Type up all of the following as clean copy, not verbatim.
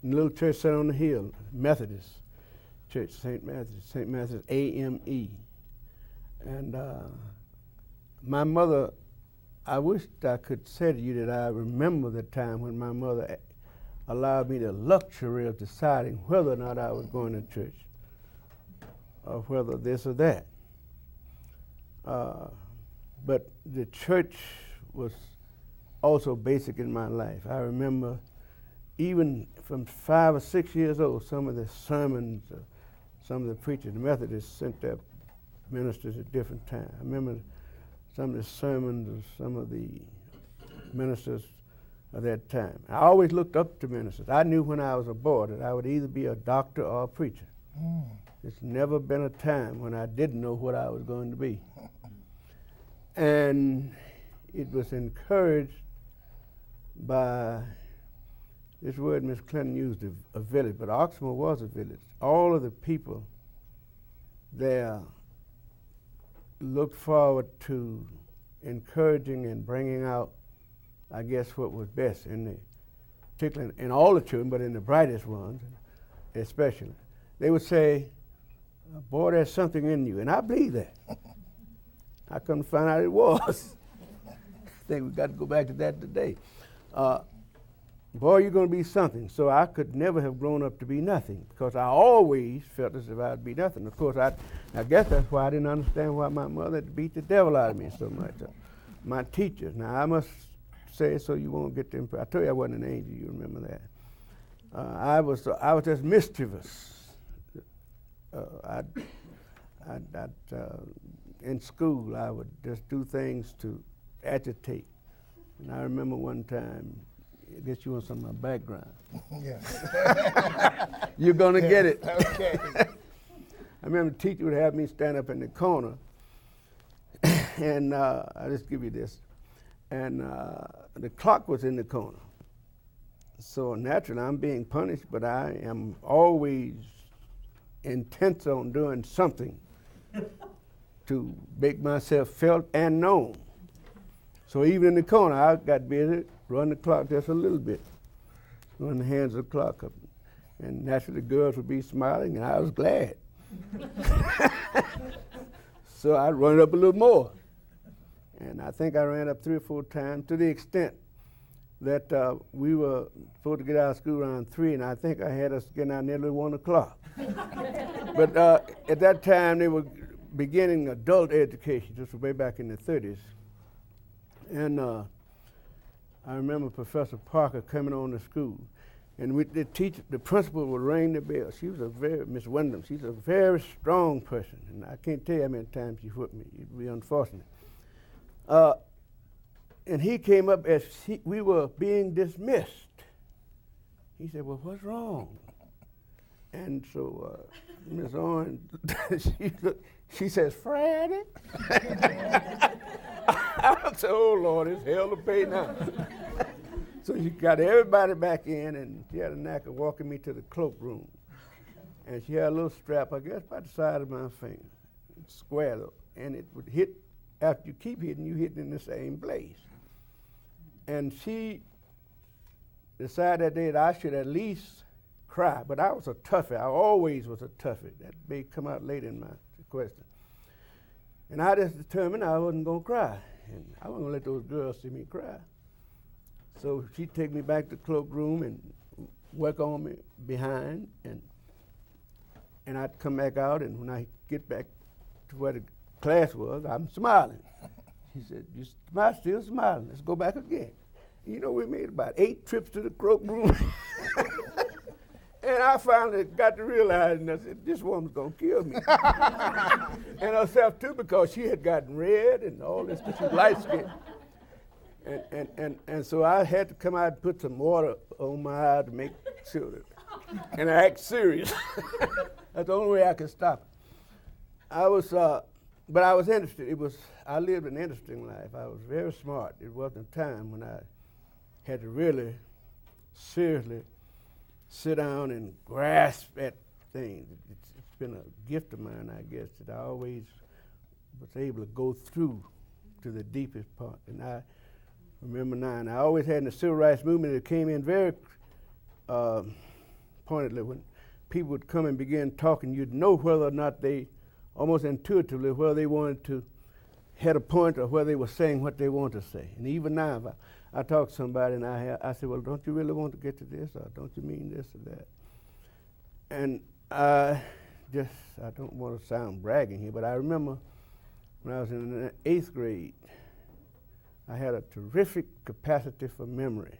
In a little church set on the hill, Methodist church, St. Methodist, A-M-E. And my mother, I wished I could say to you that I remember the time when my mother allowed me the luxury of deciding whether or not I was going to church, or whether this or that. But the church was also basic in my life. I remember even from 5 or 6 years old, some of the sermons, some of the preachers, the Methodists sent their ministers at different times. I remember some of the sermons of some of the ministers of that time. I always looked up to ministers. I knew when I was a boy that I would either be a doctor or a preacher. There's never been a time when I didn't know what I was going to be. And it was encouraged by this word Miss Clinton used, a village, but Oxmoor was a village. All of the people there looked forward to encouraging and bringing out, I guess, what was best particularly in all the children, but in the brightest ones especially. They would say, boy, there's something in you, and I believe that. I couldn't find out it was. I think we got to go back to that today. Boy, you're going to be something. So I could never have grown up to be nothing, because I always felt as if I'd be nothing. Of course, I guess that's why I didn't understand why my mother had beat the devil out of me so much. My teachers, now I must say so you won't get the impression. I told you I wasn't an angel, you remember that. I was just mischievous. In school, I would just do things to agitate. And I remember one time, I guess you want some of my background. Yes. You're going to get it. Okay. I remember the teacher would have me stand up in the corner, and I'll just give you this. And the clock was in the corner. So naturally, I'm being punished, but I am always intent on doing something to make myself felt and known. So even in the corner, I got busy, run the clock just a little bit, run the hands of the clock up. And naturally, the girls would be smiling, and I was glad. So I'd run it up a little more. And I think I ran up 3 or 4 times, to the extent that we were supposed to get out of school around 3, and I think I had us getting out nearly 1 o'clock. But at that time, they were beginning adult education, just way back in the 30s. And I remember Professor Parker coming on to school, and the principal would ring the bell. She was Miss Wyndham, she's a very strong person, and I can't tell you how many times she whipped me. It'd be unfortunate. And he came up as we were being dismissed. He said, well, what's wrong? And so Miss Owen, she says, Freddie? I said, oh, Lord, it's hell to pay now. So she got everybody back in, and she had a knack of walking me to the cloakroom. And she had a little strap, I guess, by the side of my finger, square though, and it would hit, after you keep hitting, you hit in the same place. And she decided that day that I should at least cry, but I was a toughie. I always was a toughie. That may come out later in my question. And I just determined I wasn't going to cry, and I wasn't going to let those girls see me cry. So she'd take me back to the cloakroom and work on me behind, and I'd come back out, and when I get back to where the class was, I'm smiling. She said, you still smiling, let's go back again. You know, we made about 8 trips to the cloakroom. And I finally got to realizing, I said, this woman's gonna kill me. And herself too, because she had gotten red and all this, she was light skinned. And so I had to come out and put some water on my eye to make sure that, and I act serious. That's the only way I could stop it. But I was interested. I lived an interesting life. I was very smart. It wasn't a time when I had to really seriously sit down and grasp at things. It's been a gift of mine, I guess, that I always was able to go through to the deepest part. And I remember now, and I always had in the civil rights movement, it came in very pointedly, when people would come and begin talking, you'd know whether or not they, almost intuitively, whether they wanted to had a point or whether they were saying what they want to say. And even now, if I talk to somebody and I say, well, don't you really want to get to this, or don't you mean this or that? And I don't want to sound bragging here, but I remember when I was in the 8th grade, I had a terrific capacity for memory.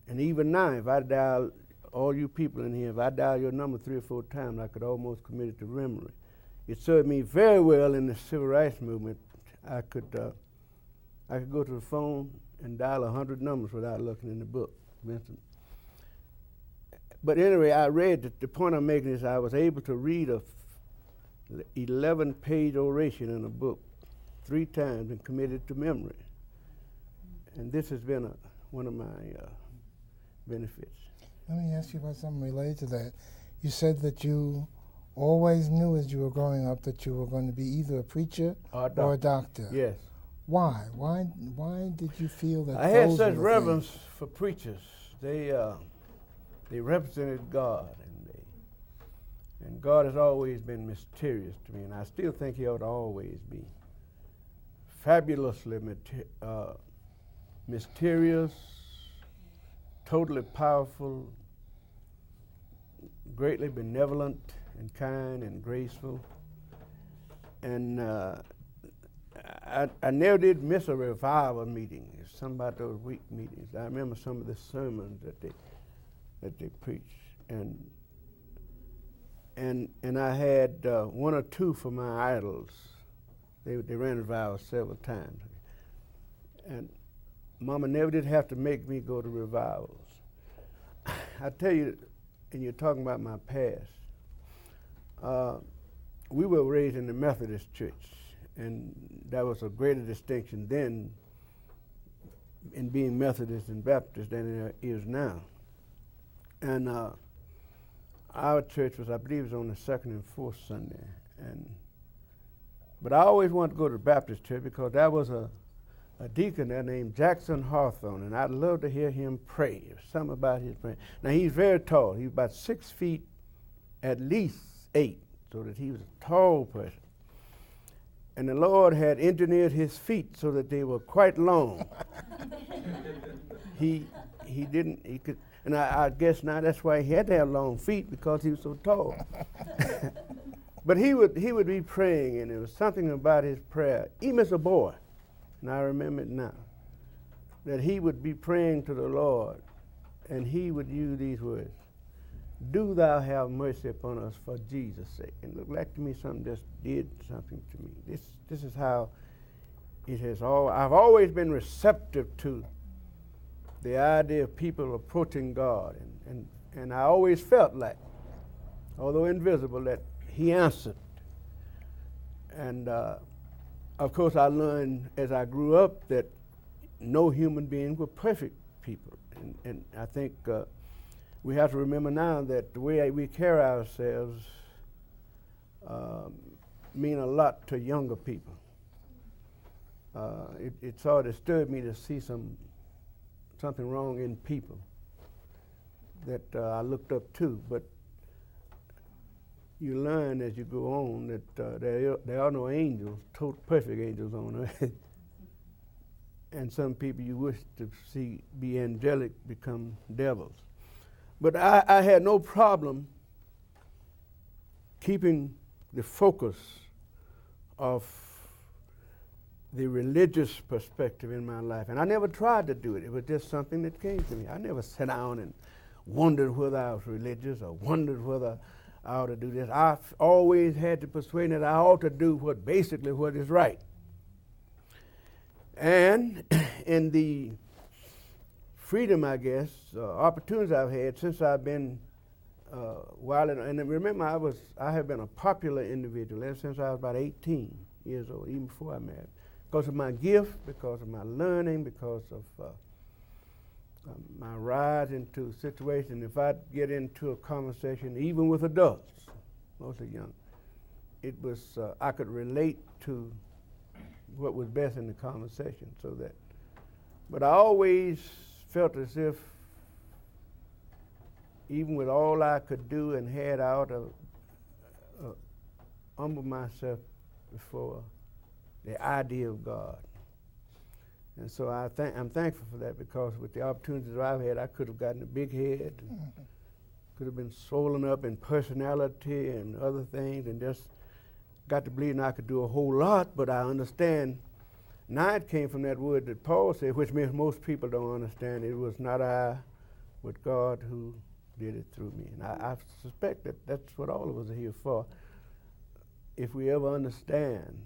And even now, if I dial, all you people in here, if I dial your number 3 or 4 times, I could almost commit it to memory. It served me very well in the civil rights movement. I could go to the phone and dial 100 numbers without looking in the book, Vincent. But anyway, I read that the point I'm making is I was able to read a 11-page oration in a book 3 times and commit it to memory. And this has been one of my benefits. Let me ask you about something related to that. You said that you always knew as you were growing up that you were going to be either a preacher or a doctor. Yes. Why? Why did you feel that? I had such reverence for preachers. They represented God, and God has always been mysterious to me, and I still think He ought to always be fabulously mysterious, totally powerful, greatly benevolent and kind and graceful. And I never did miss a revival meeting. Some about those week meetings. I remember some of the sermons that they preached, and I had 1 or 2 for my idols. They ran revivals several times, and Mama never did have to make me go to revivals. I tell you, and you're talking about my past. We were raised in the Methodist church, and that was a greater distinction then in being Methodist and Baptist than it is now. And our church was, I believe, was on the 2nd and 4th Sunday. But I always wanted to go to the Baptist church because there was a deacon there named Jackson Hawthorne, and I'd love to hear him pray. There's something about his praying. Now, he's very tall. He's about 6 feet, at least 8, so that he was a tall person. And the Lord had engineered his feet so that they were quite long. He could, and I guess now that's why he had to have long feet, because he was so tall. But he would be praying, and there was something about his prayer, even as a boy, and I remember it now, that he would be praying to the Lord, and he would use these words: "Do thou have mercy upon us for Jesus' sake." And it looked like to me something just did something to me. This is how it has I've always been receptive to the idea of people approaching God, and I always felt like, although invisible, that He answered. And of course, I learned as I grew up that no human beings were perfect people, and I think we have to remember now that the way we carry ourselves mean a lot to younger people. It sort of disturbed me to see something wrong in people that I looked up to, but you learn as you go on that there are no angels, perfect angels on earth. And some people you wish to see be angelic become devils. But I had no problem keeping the focus of the religious perspective in my life. And I never tried to do it. It was just something that came to me. I never sat down and wondered whether I was religious or wondered whether I ought to do this. I've always had the persuasion that I ought to do what is right. And in the freedom, I guess, opportunities I've had since I've been and remember, I have been a popular individual ever since I was about 18 years old, even before I married, because of my gift, because of my learning, because of my rise into situations. If I get into a conversation, even with adults, mostly young, it was I could relate to what was best in the conversation. But I always felt as if even with all I could do and had out of, humble myself before the idea of God. And so I'm thankful for that, because with the opportunities I've had, I could have gotten a big head, and could have been swollen up in personality and other things, and just got to believing I could do a whole lot. But I understand now it came from that word that Paul said, which means most people don't understand. It was not I, but God who did it through me. And I suspect that that's what all of us are here for. If we ever understand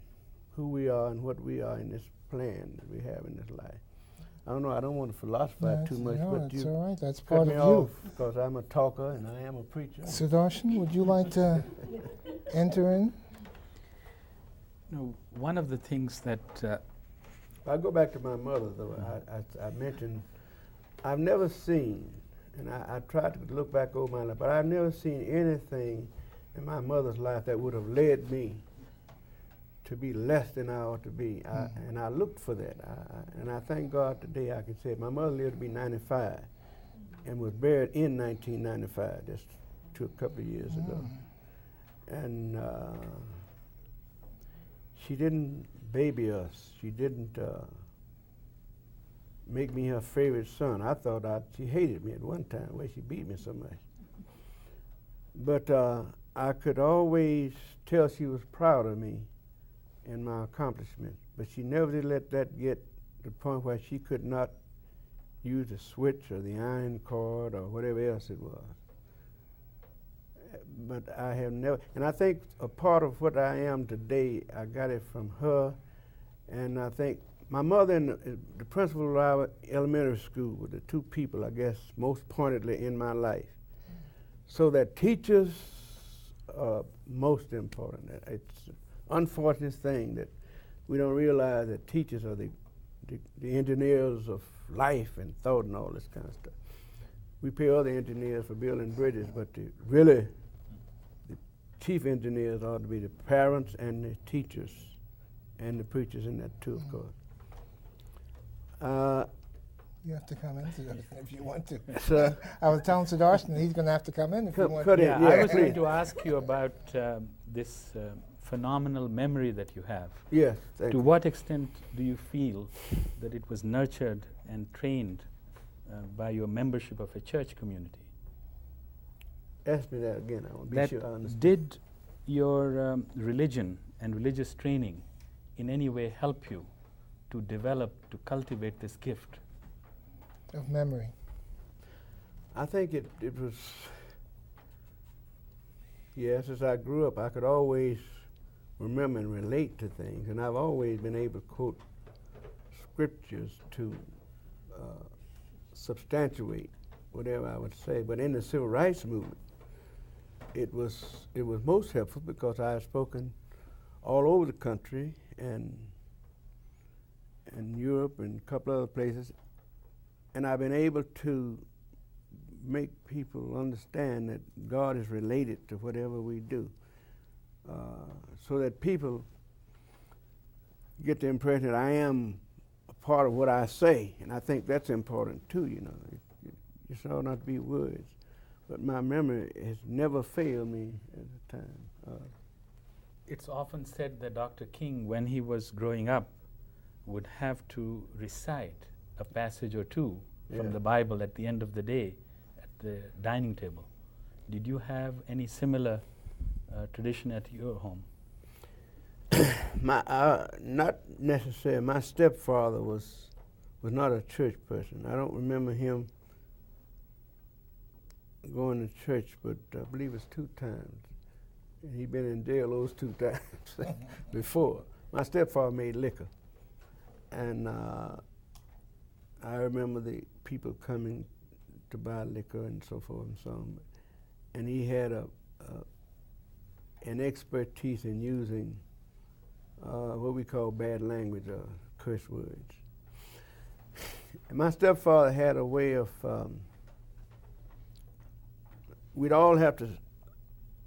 who we are and what we are in this plan that we have in this life. I don't know, I don't want to philosophize too much, but that's you all right. That's cut part me of off you. because I'm a talker and I am a preacher. Sudarshan, would you like to enter in? No, one of the things that I go back to my mother, though. I mentioned I've never seen, and I tried to look back over my life, but I've never seen anything in my mother's life that would have led me to be less than I ought to be. And I looked for that. And I thank God today I can say it. My mother lived to be 95 and was buried in 1995, just a couple of years ago. And she didn't baby us. She didn't make me her favorite son. I thought she hated me at one time, the way she beat me so much. But I could always tell she was proud of me and my accomplishments. But she never did let that get to the point where she could not use the switch or the iron cord or whatever else it was. But I have never, and I think a part of what I am today, I got it from her. And I think my mother and the principal of our elementary school were the two people, I guess, most pointedly in my life. So that teachers are most important. It's an unfortunate thing that we don't realize that teachers are the engineers of life and thought and all this kind of stuff. We pay other engineers for building bridges, but the chief engineers ought to be the parents and the teachers and the preachers in that too, of course. You have to come in if you want to. Sir? I was telling Sudarshan he's going to have to come in if you want Cut to. it. I was please. going to ask you about this phenomenal memory that you have. Yes, thank To you. what extent do you feel that it was nurtured and trained by your membership of a church community? Ask me that again. I want to be That sure I understand. did your religion and religious training in any way help you to develop, to cultivate this gift? Of memory. I think it was, yes, as I grew up, I could always remember and relate to things, and I've always been able to quote scriptures to substantiate whatever I would say. But in the civil rights movement, it was most helpful because I have spoken all over the country and Europe and a couple other places, and I've been able to make people understand that God is related to whatever we do, so that people get the impression that I am a part of what I say, and I think that's important too, you know. It just ought not to be words. But my memory has never failed me at the time. It's often said that Dr. King, when he was growing up, would have to recite a passage or two from the Bible at the end of the day at the dining table. Did you have any similar tradition at your home? Not necessarily. My stepfather was not a church person. I don't remember him going to church, but I believe it was 2 times. And he'd been in jail those 2 times before. My stepfather made liquor. And I remember the people coming to buy liquor and so forth and so on. And he had an expertise in using what we call bad language or curse words. And my stepfather had a way of, we'd all have to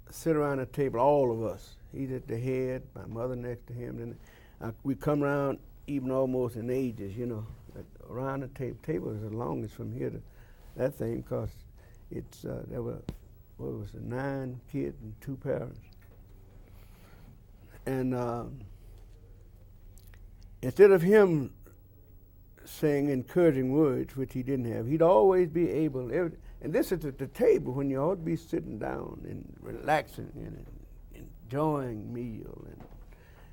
sit around a table, all of us. He's at the head, my mother next to him. Then we'd come around even almost in ages, you know, around the table. Table is the longest from here to that thing, because It's there were, what was it, 9 kids and 2 parents. And instead of him saying encouraging words, which he didn't have, he'd always be able, and this is at the table when you ought to be sitting down and relaxing and enjoying meal and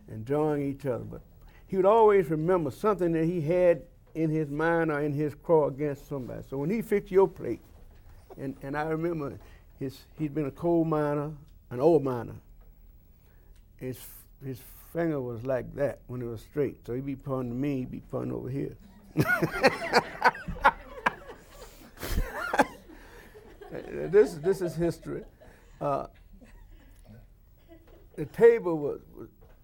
enjoying each other. But he would always remember something that he had in his mind or in his craw against somebody. So when he fixed your plate, and I remember he'd been a coal miner, an old miner. His finger was like that when it was straight. So he'd be pointing to me, he'd be pointing over here. This is history. The table was,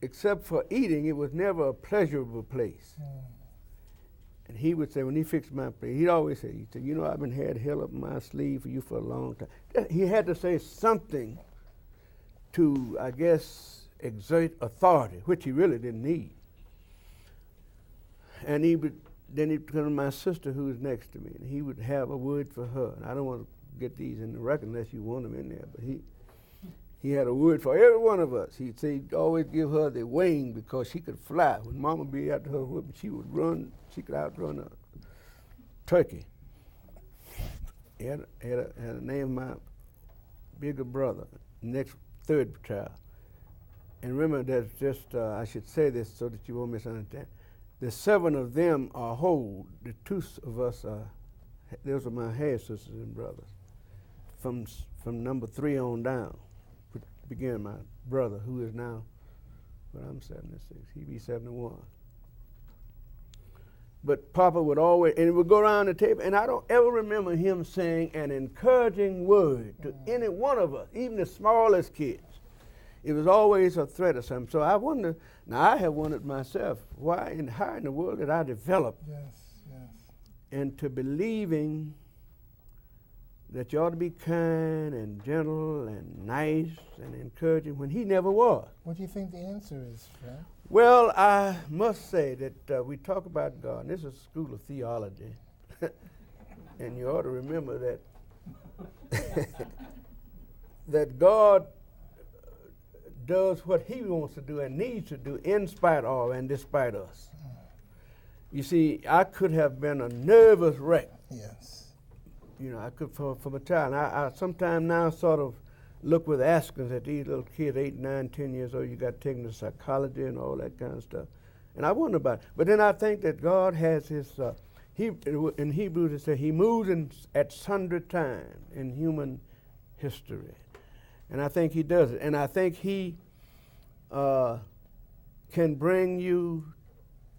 except for eating, it was never a pleasurable place. And he would say, when he fixed my plate, he'd always say, you know, I've been had hell up my sleeve for you for a long time. He had to say something to, I guess, exert authority, which he really didn't need. And then he'd come to my sister, who was next to me, and he would have a word for her. And I don't want to get these in the record unless you want them in there, but he had a word for every one of us. He'd say he'd always give her the wing because she could fly. When Mama be after her whip, she would run. She could outrun a turkey. He had a name of my bigger brother, next third child. And remember, there's just I should say this so that you won't misunderstand. The 7 of them are whole. The 2 of us are. Those are my half sisters and brothers. From number 3 on down. Began my brother, who is now, well, I'm 76, he'd be 71. But Papa would always, and he would go around the table, and I don't ever remember him saying an encouraging word to any one of us, even the smallest kids. It was always a threat or something. So I wonder, now I have wondered myself, how in the world did I develop into believing that you ought to be kind and gentle and nice and encouraging when he never was. What do you think the answer is, Fred? Well, I must say that we talk about God, and this is a school of theology, and you ought to remember that that God does what he wants to do and needs to do in spite of and despite us. You see, I could have been a nervous wreck. Yes. You know, I could, from a child. I sometimes now sort of look with askance at these little kids, 8, 9, 10 years old. You got taken to psychology and all that kind of stuff. And I wonder about it. But then I think that God has his, in Hebrews it says, he moves at sundry times in human history. And I think he does it. And I think he can bring you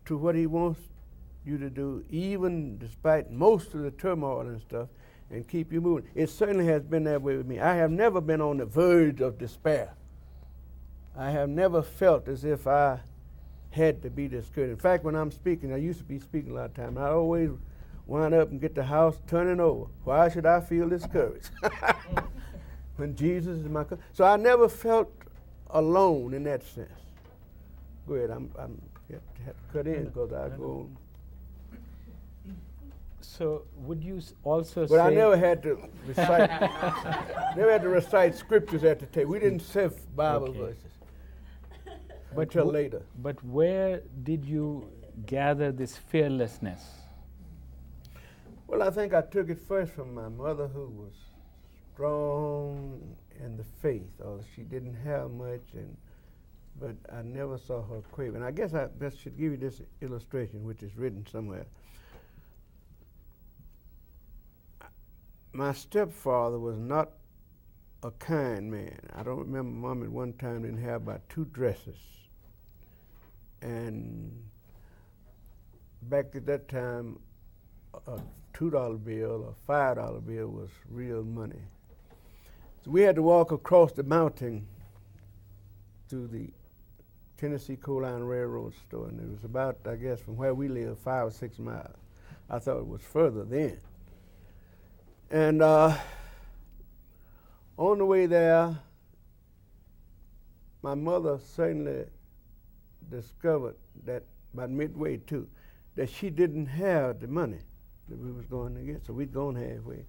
to what he wants you to do, even despite most of the turmoil and stuff, and keep you moving. It certainly has been that way with me. I have never been on the verge of despair. I have never felt as if I had to be discouraged. In fact, when I'm speaking, I used to be speaking a lot of time, I always wind up and get the house turning over. Why should I feel discouraged? When Jesus is my so I never felt alone in that sense. Go ahead, I'm have to cut in because I go on. So would you also But say... I never had to recite scriptures at the table. We didn't sift Bible verses until later. But where did you gather this fearlessness? Well, I think I took it first from my mother, who was strong in the faith. She didn't have much, but I never saw her quaver. And I guess I best should give you this illustration, which is written somewhere. My stepfather was not a kind man. I don't remember Mom at one time didn't have about 2 dresses. And back at that time, a $2 bill or $5 bill was real money. So we had to walk across the mountain to the Tennessee Coal Line Railroad store, and it was about, I guess, from where we live, 5 or 6 miles. I thought it was further then. And on the way there, my mother certainly discovered that about midway too, that she didn't have the money that we was going to get. So we'd gone halfway.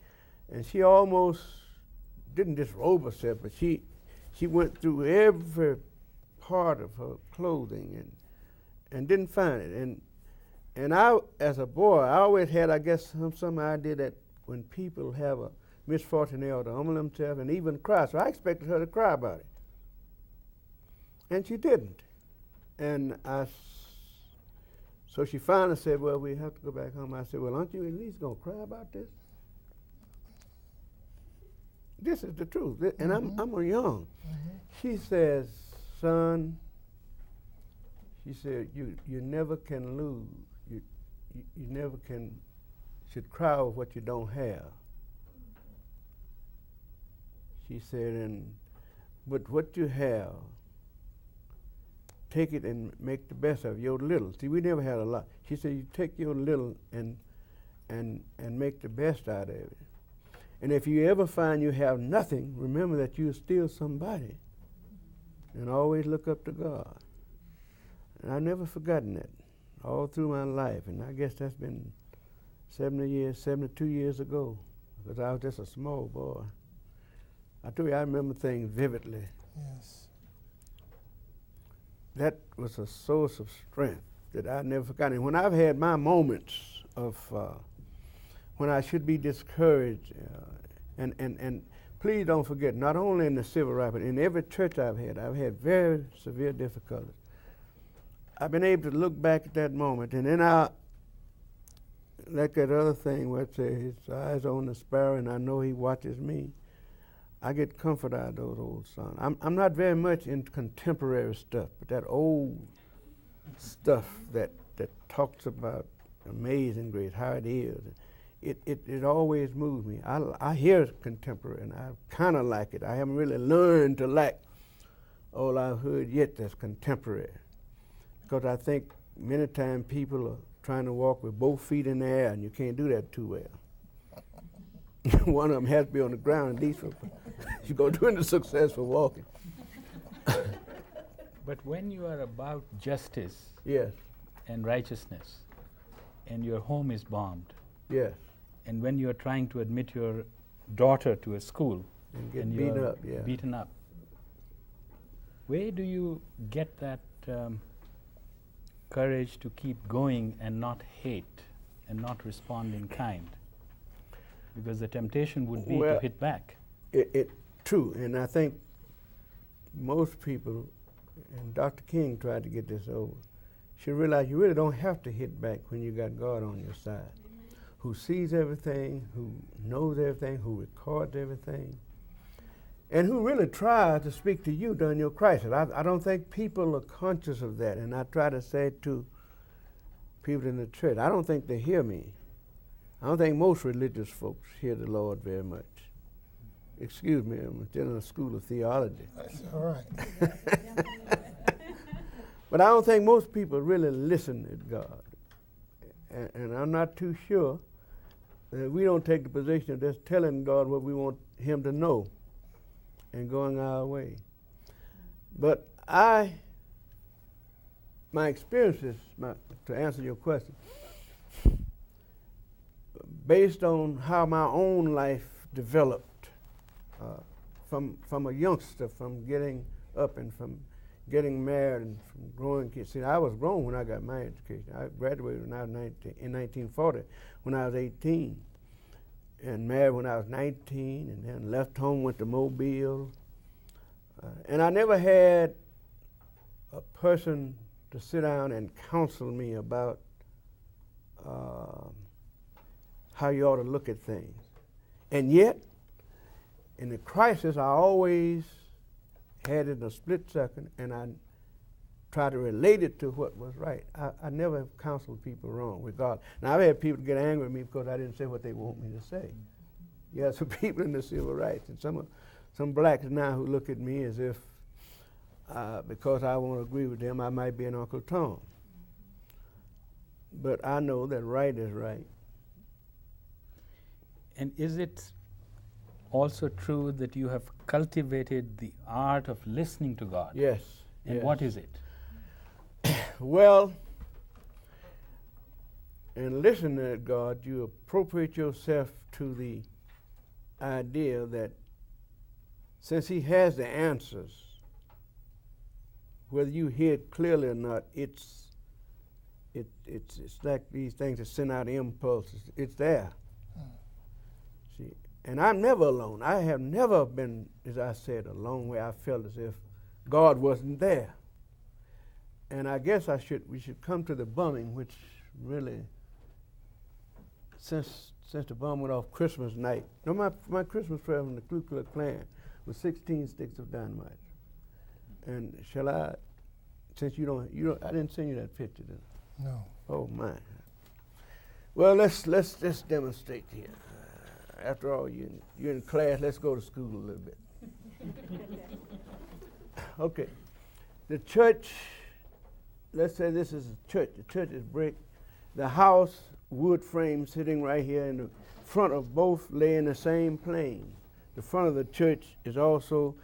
And she almost didn't disrobe herself, but she went through every part of her clothing and didn't find it. And I, as a boy, I always had, I guess, some idea that when people have a misfortune, they ought to humble themselves and even cry. So I expected her to cry about it. And she didn't. And so she finally said, well, we have to go back home. I said, well, aren't you at least going to cry about this? This is the truth. And I'm a young. She says, son, she said, you never can lose. You never should cry over what you don't have. She said, but what you have, take it and make the best of your little. See, we never had a lot. She said, you take your little and make the best out of it. And if you ever find you have nothing, remember that you're still somebody. And always look up to God. And I've never forgotten that all through my life. And I guess that's been 72 years ago, because I was just a small boy. I tell you, I remember things vividly. Yes. That was a source of strength that I never forgot. And when I've had my moments of when I should be discouraged, and please don't forget, not only in the civil rights, but in every church I've had very severe difficulties. I've been able to look back at that moment, and then I, like that other thing where it says, his eyes on the sparrow, and I know he watches me. I get comfort out of those old songs. I'm not very much into contemporary stuff, but that old stuff that talks about amazing grace, how it is, it always moves me. I hear contemporary, and I kind of like it. I haven't really learned to like all I've heard yet that's contemporary, because I think many times people are trying to walk with both feet in the air, and you can't do that too well. One of them has to be on the ground, decent. You go doing the successful walking. But when you are about justice, Yes, and righteousness, and your home is bombed, yes. and when you are trying to admit your daughter to a school, And get and beat you're up, yeah. beaten up, where do you get that courage to keep going and not hate and not respond in kind? Because the temptation would be to hit back. True, and I think most people, and Dr. King tried to get this over, should realize you really don't have to hit back when you got God on your side, who sees everything, who knows everything, who records everything, and who really tries to speak to you during your crisis. I don't think people are conscious of that, and I try to say it to people in the church. I don't think they hear me. I don't think most religious folks hear the Lord very much. Excuse me, I'm still in a school of theology. That's all right. But I don't think most people really listen to God. And I'm not too sure that we don't take the position of just telling God what we want him to know and going our way. But my experiences, to answer your question, based on how my own life developed, from a youngster, from getting up and from getting married and from growing kids. See, I was grown when I got my education. I graduated when I was in 1940, when I was 18, and married when I was 19, and then left home, went to Mobile. And I never had a person to sit down and counsel me about how you ought to look at things. And yet, in the crisis, I always had it in a split second, and I tried to relate it to what was right. I never have counseled people wrong, regardless. Now, I've had people get angry at me because I didn't say what they want me to say. You have some people in the civil rights, and some blacks now who look at me as if because I won't agree with them, I might be an Uncle Tom. But I know that right is right. And is it also true that you have cultivated the art of listening to God? Yes. And yes. what is it? Well, in listening to God, you appropriate yourself to the idea that since he has the answers, whether you hear it clearly or not, it's like these things that send out impulses. It's there. See, and I'm never alone. I have never been, as I said, alone where I felt as if God wasn't there. And I guess we should come to the bumming, which really, since the bomb went off Christmas night. No, my Christmas present from the Ku Klux Klan was 16 sticks of dynamite. And shall I, since you don't, I didn't send you that picture, did I? No. Oh my. Well, let's just demonstrate here. After all, you're in class. Let's go to school a little bit. Okay. The church. Let's say this is a church. The church is brick. The house, wood frame, sitting right here in the front of both lay in the same plane. The front of the church is also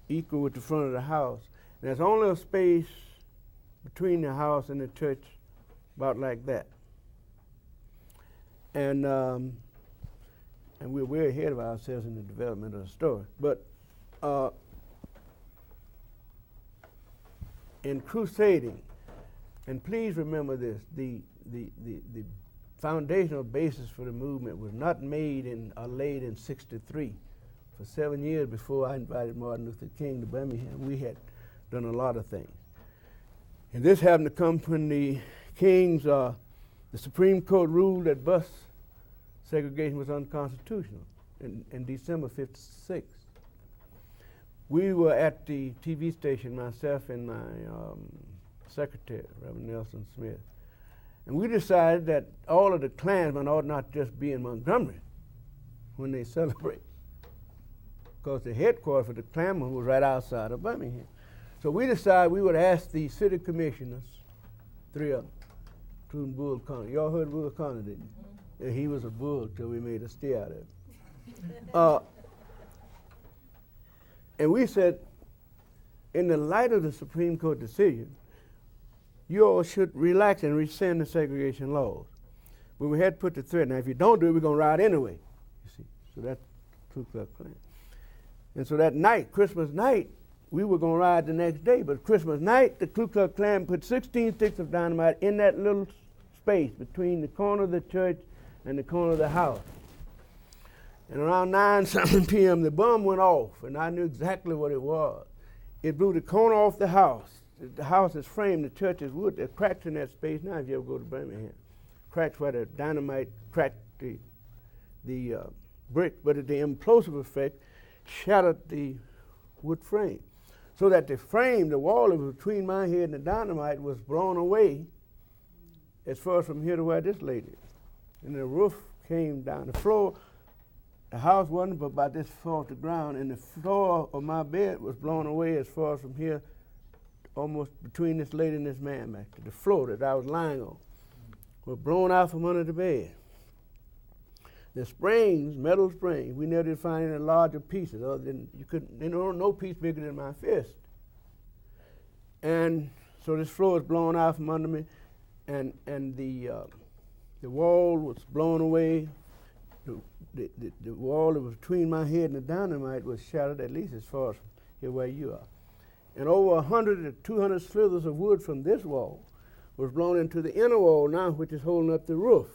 equal with the front of the house. There's only a space between the house and the church, about like that. And we're way ahead of ourselves in the development of the story. But in crusading, and please remember this, the foundational basis for the movement was not made or laid in '63. For 7 years before I invited Martin Luther King to Birmingham, we had done a lot of things. And this happened to come when the Kings, the Supreme Court ruled that bus segregation was unconstitutional in December '56. We were at the TV station, myself and my secretary, Reverend Nelson Smith, and we decided that all of the Klansmen ought not just be in Montgomery when they celebrate, because the headquarters for the Klansmen was right outside of Birmingham. So we decided we would ask the city commissioners, 3 of them, including Bull Connor. Y'all heard Bull Connor, didn't you? Yeah, he was a bull till we made a steer out of it. And we said, in the light of the Supreme Court decision, you all should relax and rescind the segregation laws. But we had to put the threat. Now, if you don't do it, we're going to riot anyway. You see, so that's Ku Klux Klan. And so that night, Christmas night, we were going to riot the next day. But Christmas night, the Ku Klux Klan put 16 sticks of dynamite in that little space between the corner of the church and the corner of the house. And around 9 p.m., the bomb went off, and I knew exactly what it was. It blew the corner off the house. The house is framed, the church is wood. There's cracks in that space now if you ever go to Birmingham. Cracks where the dynamite cracked the brick, but the implosive effect shattered the wood frame. So that the frame, the wall that was between my head and the dynamite was blown away as far as from here to where this lady is. And the roof came down. The floor, the house wasn't but about this far off the ground, and the floor of my bed was blown away as far as from here, almost between this lady and this man back there. The floor that I was lying on was blown out from under the bed. The springs, metal springs, we never did find any larger pieces other than no piece bigger than my fist. And so this floor was blown out from under me, and the wall was blown away. The wall that was between my head and the dynamite was shattered, at least as far as here where you are. And over 100 to 200 slithers of wood from this wall was blown into the inner wall now, which is holding up the roof.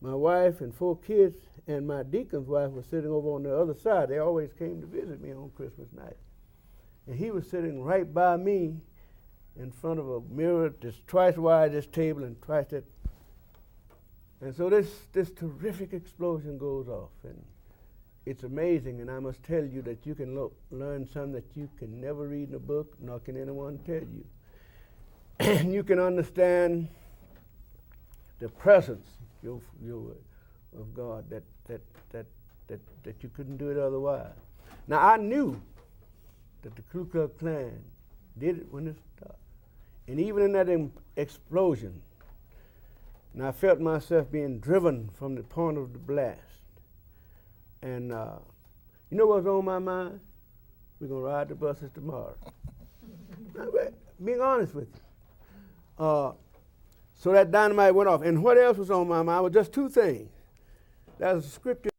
My wife and 4 kids and my deacon's wife were sitting over on the other side. They always came to visit me on Christmas night. And he was sitting right by me in front of a mirror that's twice wide this table and twice that. And so this terrific explosion goes off. And it's amazing, and I must tell you that you can learn something that you can never read in a book, nor can anyone tell you. And you can understand the presence of God, that you couldn't do it otherwise. Now, I knew that the Ku Klux Klan did it when it started. And even in that explosion, and I felt myself being driven from the point of the blast. And you know what's on my mind? We're going to ride the buses tomorrow. Being honest with you. So that dynamite went off. And what else was on my mind was just 2 things. That was a scripture.